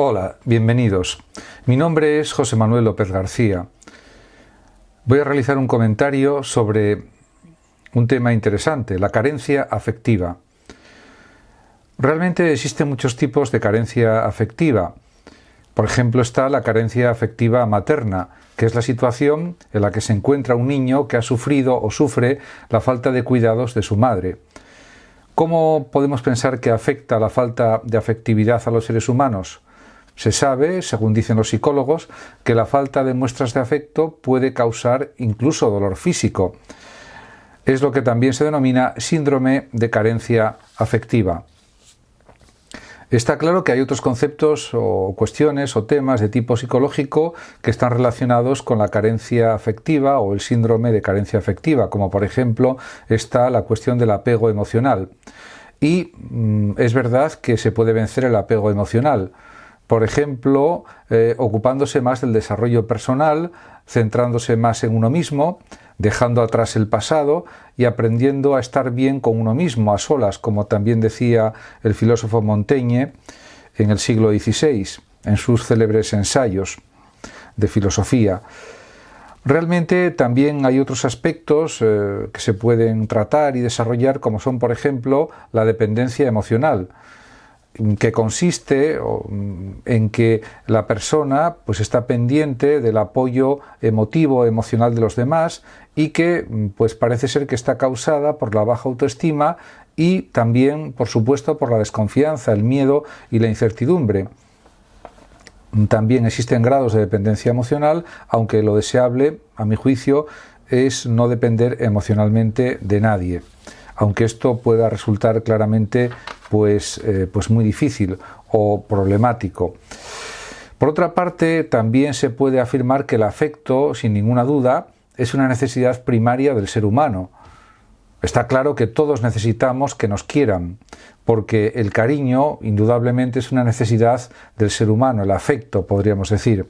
Hola, bienvenidos. Mi nombre es José Manuel López García. Voy a realizar un comentario sobre un tema interesante, la carencia afectiva. Realmente existen muchos tipos de carencia afectiva. Por ejemplo, está la carencia afectiva materna, que es la situación en la que se encuentra un niño que ha sufrido o sufre la falta de cuidados de su madre. ¿Cómo podemos pensar que afecta la falta de afectividad a los seres humanos? Se sabe, según dicen los psicólogos, que la falta de muestras de afecto puede causar incluso dolor físico. Es lo que también se denomina síndrome de carencia afectiva. Está claro que hay otros conceptos o cuestiones o temas de tipo psicológico que están relacionados con la carencia afectiva o el síndrome de carencia afectiva, como por ejemplo está la cuestión del apego emocional. Y es verdad que se puede vencer el apego emocional. Por ejemplo, ocupándose más del desarrollo personal, centrándose más en uno mismo, dejando atrás el pasado y aprendiendo a estar bien con uno mismo, a solas, como también decía el filósofo Montaigne en el siglo XVI, en sus célebres ensayos de filosofía. Realmente también hay otros aspectos que se pueden tratar y desarrollar, como son, por ejemplo, la dependencia emocional, que consiste en que la persona pues está pendiente del apoyo emotivo, emocional de los demás y que pues parece ser que está causada por la baja autoestima y también, por supuesto, por la desconfianza, el miedo y la incertidumbre. También existen grados de dependencia emocional, aunque lo deseable, a mi juicio, es no depender emocionalmente de nadie, aunque esto pueda resultar claramente pues muy difícil o problemático. Por otra parte, también se puede afirmar que el afecto, sin ninguna duda, es una necesidad primaria del ser humano. Está claro que todos necesitamos que nos quieran, porque el cariño indudablemente es una necesidad del ser humano, el afecto, podríamos decir.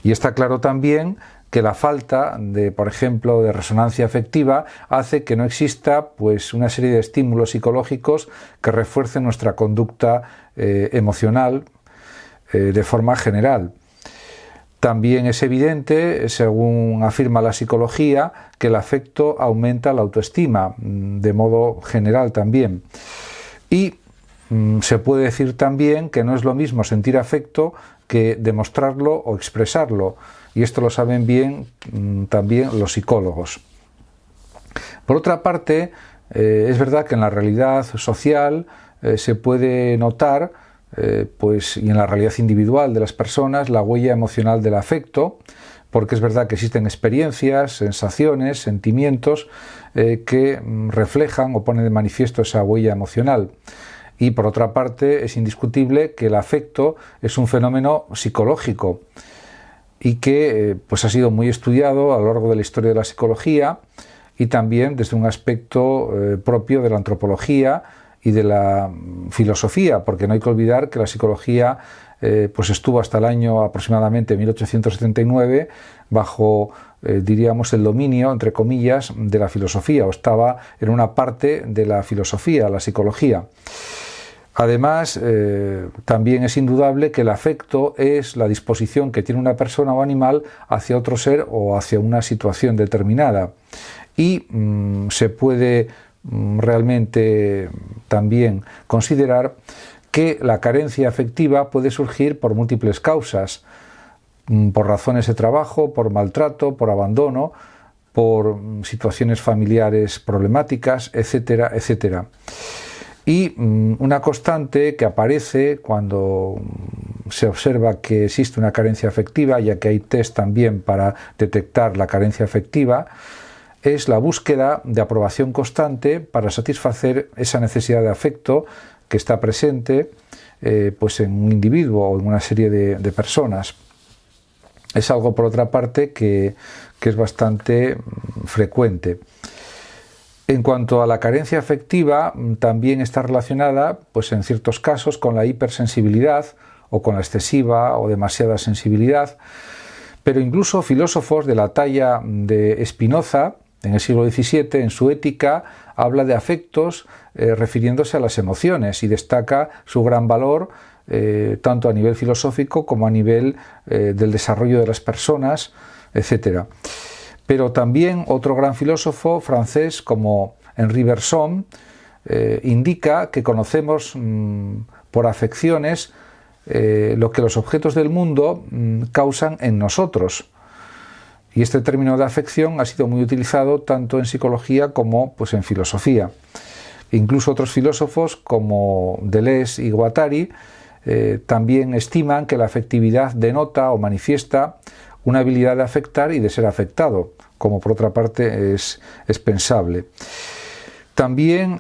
Y está claro también que la falta de, por ejemplo, de resonancia afectiva hace que no exista pues una serie de estímulos psicológicos que refuercen nuestra conducta emocional de forma general. También es evidente, según afirma la psicología, que el afecto aumenta la autoestima, de modo general también. Y se puede decir también que no es lo mismo sentir afecto que demostrarlo o expresarlo. Y esto lo saben bien también los psicólogos. Por otra parte, es verdad que en la realidad social se puede notar, y en la realidad individual de las personas, la huella emocional del afecto, porque es verdad que existen experiencias, sensaciones, sentimientos que reflejan o ponen de manifiesto esa huella emocional. Y por otra parte, es indiscutible que el afecto es un fenómeno psicológico y que pues ha sido muy estudiado a lo largo de la historia de la psicología y también desde un aspecto propio de la antropología y de la filosofía, porque no hay que olvidar que la psicología pues estuvo hasta el año aproximadamente 1879 bajo, diríamos, el dominio, entre comillas, de la filosofía, o estaba en una parte de la filosofía, la psicología. Además, también es indudable que el afecto es la disposición que tiene una persona o animal hacia otro ser o hacia una situación determinada. Y se puede realmente también considerar que la carencia afectiva puede surgir por múltiples causas, por razones de trabajo, por maltrato, por abandono, por situaciones familiares problemáticas, etcétera, etcétera. Y una constante que aparece cuando se observa que existe una carencia afectiva, ya que hay test también para detectar la carencia afectiva, es la búsqueda de aprobación constante para satisfacer esa necesidad de afecto que está presente pues en un individuo o en una serie de personas. Es algo, por otra parte, que es bastante frecuente. En cuanto a la carencia afectiva, también está relacionada, pues en ciertos casos, con la hipersensibilidad o con la excesiva o demasiada sensibilidad, pero incluso filósofos de la talla de Spinoza, en el siglo XVII, en su Ética, habla de afectos refiriéndose a las emociones y destaca su gran valor tanto a nivel filosófico como a nivel del desarrollo de las personas, etc. Pero también otro gran filósofo francés como Henri Bergson indica que conocemos por afecciones lo que los objetos del mundo causan en nosotros. Y este término de afección ha sido muy utilizado tanto en psicología como pues, en filosofía. Incluso otros filósofos como Deleuze y Guattari también estiman que la afectividad denota o manifiesta una habilidad de afectar y de ser afectado, como por otra parte es pensable. También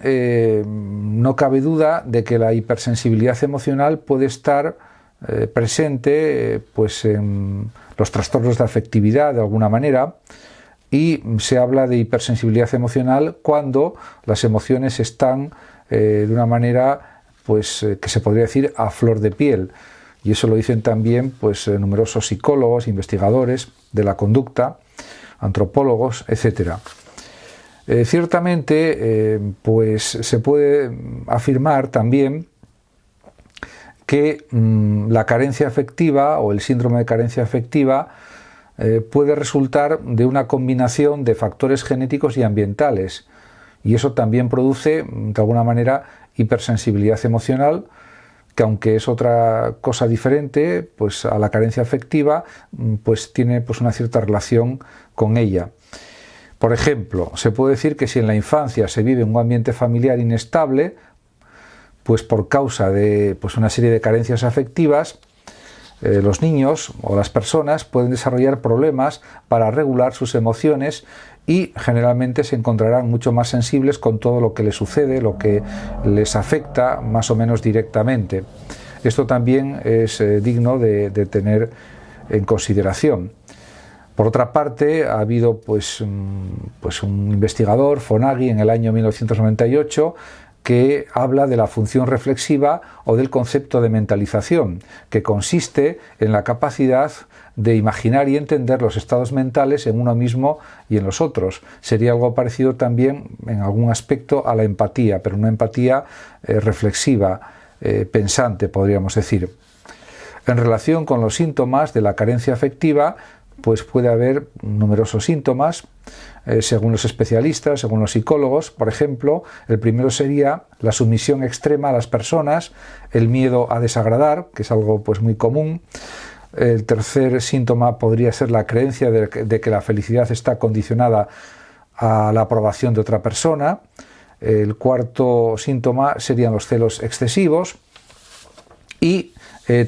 no cabe duda de que la hipersensibilidad emocional puede estar presente pues en los trastornos de afectividad de alguna manera, y se habla de hipersensibilidad emocional cuando las emociones están de una manera pues que se podría decir a flor de piel, y eso lo dicen también pues numerosos psicólogos, investigadores de la conducta, antropólogos, etcétera. Ciertamente pues se puede afirmar también que la carencia afectiva o el síndrome de carencia afectiva puede resultar de una combinación de factores genéticos y ambientales, y eso también produce de alguna manera hipersensibilidad emocional, que aunque es otra cosa diferente pues a la carencia afectiva, pues tiene pues una cierta relación con ella. Por ejemplo, se puede decir que si en la infancia se vive un ambiente familiar inestable, pues por causa de pues una serie de carencias afectivas, los niños o las personas pueden desarrollar problemas para regular sus emociones y generalmente se encontrarán mucho más sensibles con todo lo que les sucede, lo que les afecta más o menos directamente. Esto también es digno de tener en consideración. Por otra parte, ha habido pues un investigador, Fonagy, en el año 1998, que habla de la función reflexiva o del concepto de mentalización, que consiste en la capacidad de imaginar y entender los estados mentales en uno mismo y en los otros. Sería algo parecido también en algún aspecto a la empatía, pero una empatía reflexiva, pensante, podríamos decir. En relación con los síntomas de la carencia afectiva, pues puede haber numerosos síntomas, según los especialistas, según los psicólogos. Por ejemplo, el primero sería la sumisión extrema a las personas, el miedo a desagradar, que es algo pues muy común. El tercer síntoma podría ser la creencia de que la felicidad está condicionada a la aprobación de otra persona. El cuarto síntoma serían los celos excesivos, y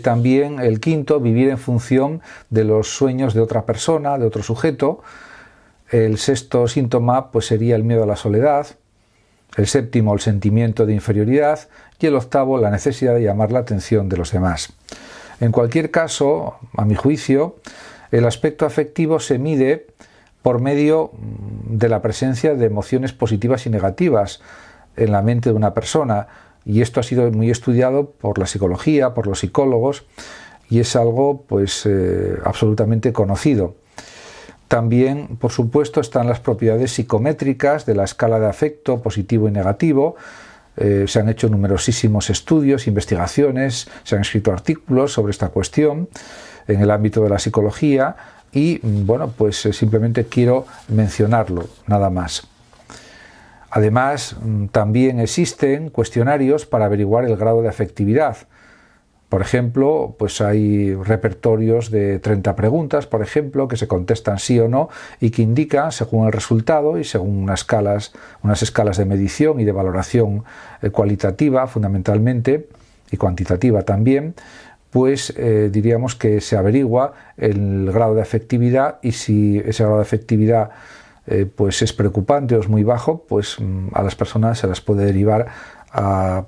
también el quinto, vivir en función de los sueños de otra persona, de otro sujeto. El sexto síntoma pues sería el miedo a la soledad. El séptimo, el sentimiento de inferioridad. Y el octavo, la necesidad de llamar la atención de los demás. En cualquier caso, a mi juicio, el aspecto afectivo se mide por medio de la presencia de emociones positivas y negativas en la mente de una persona. Y esto ha sido muy estudiado por la psicología, por los psicólogos, y es algo pues absolutamente conocido. También, por supuesto, están las propiedades psicométricas de la escala de afecto positivo y negativo. Se han hecho numerosísimos estudios, investigaciones, se han escrito artículos sobre esta cuestión en el ámbito de la psicología, y bueno, pues simplemente quiero mencionarlo, nada más. Además, también existen cuestionarios para averiguar el grado de afectividad. Por ejemplo, pues hay repertorios de 30 preguntas, por ejemplo, que se contestan sí o no y que indican, según el resultado y según unas escalas de medición y de valoración cualitativa fundamentalmente y cuantitativa también, pues diríamos que se averigua el grado de afectividad, y si ese grado de afectividad pues es preocupante o es muy bajo, pues a las personas se las puede derivar a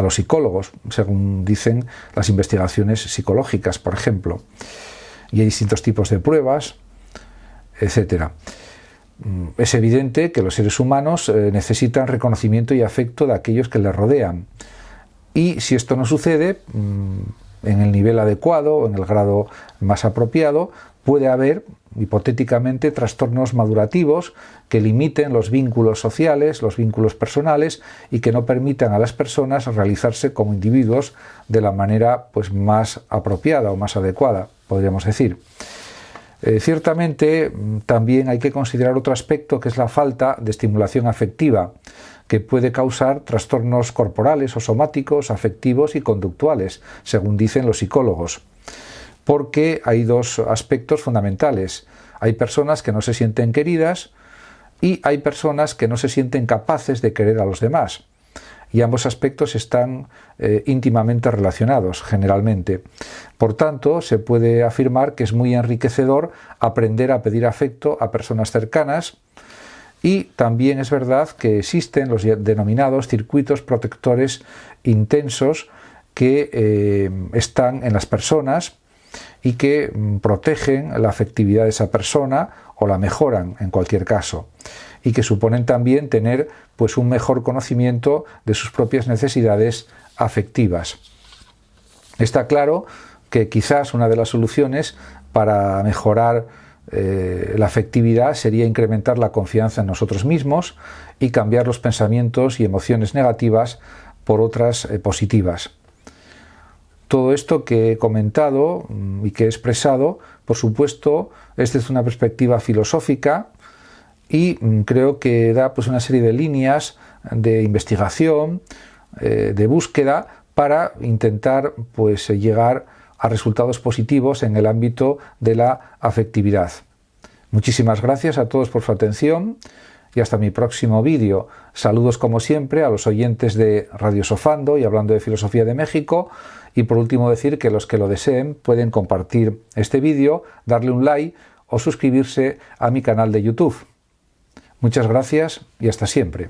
los psicólogos, según dicen las investigaciones psicológicas, por ejemplo. Y hay distintos tipos de pruebas, etc. Es evidente que los seres humanos necesitan reconocimiento y afecto de aquellos que les rodean. Y si esto no sucede en el nivel adecuado o en el grado más apropiado, puede haber hipotéticamente, trastornos madurativos que limiten los vínculos sociales, los vínculos personales y que no permitan a las personas realizarse como individuos de la manera pues, más apropiada o más adecuada, podríamos decir. Ciertamente también hay que considerar otro aspecto, que es la falta de estimulación afectiva, que puede causar trastornos corporales o somáticos, afectivos y conductuales, según dicen los psicólogos. Porque hay dos aspectos fundamentales. Hay personas que no se sienten queridas y hay personas que no se sienten capaces de querer a los demás. Y ambos aspectos están íntimamente relacionados, generalmente. Por tanto, se puede afirmar que es muy enriquecedor aprender a pedir afecto a personas cercanas, y también es verdad que existen los denominados circuitos protectores intensos que están en las personas y que protegen la afectividad de esa persona o la mejoran en cualquier caso, y que suponen también tener pues un mejor conocimiento de sus propias necesidades afectivas. Está claro que quizás una de las soluciones para mejorar la afectividad sería incrementar la confianza en nosotros mismos y cambiar los pensamientos y emociones negativas por otras positivas. Todo esto que he comentado y que he expresado, por supuesto, es desde una perspectiva filosófica y creo que da pues, una serie de líneas de investigación, de búsqueda, para intentar pues, llegar a resultados positivos en el ámbito de la afectividad. Muchísimas gracias a todos por su atención y hasta mi próximo vídeo. Saludos como siempre a los oyentes de Radio Sofando y Hablando de Filosofía de México, y por último decir que los que lo deseen pueden compartir este vídeo, darle un like o suscribirse a mi canal de YouTube. Muchas gracias y hasta siempre.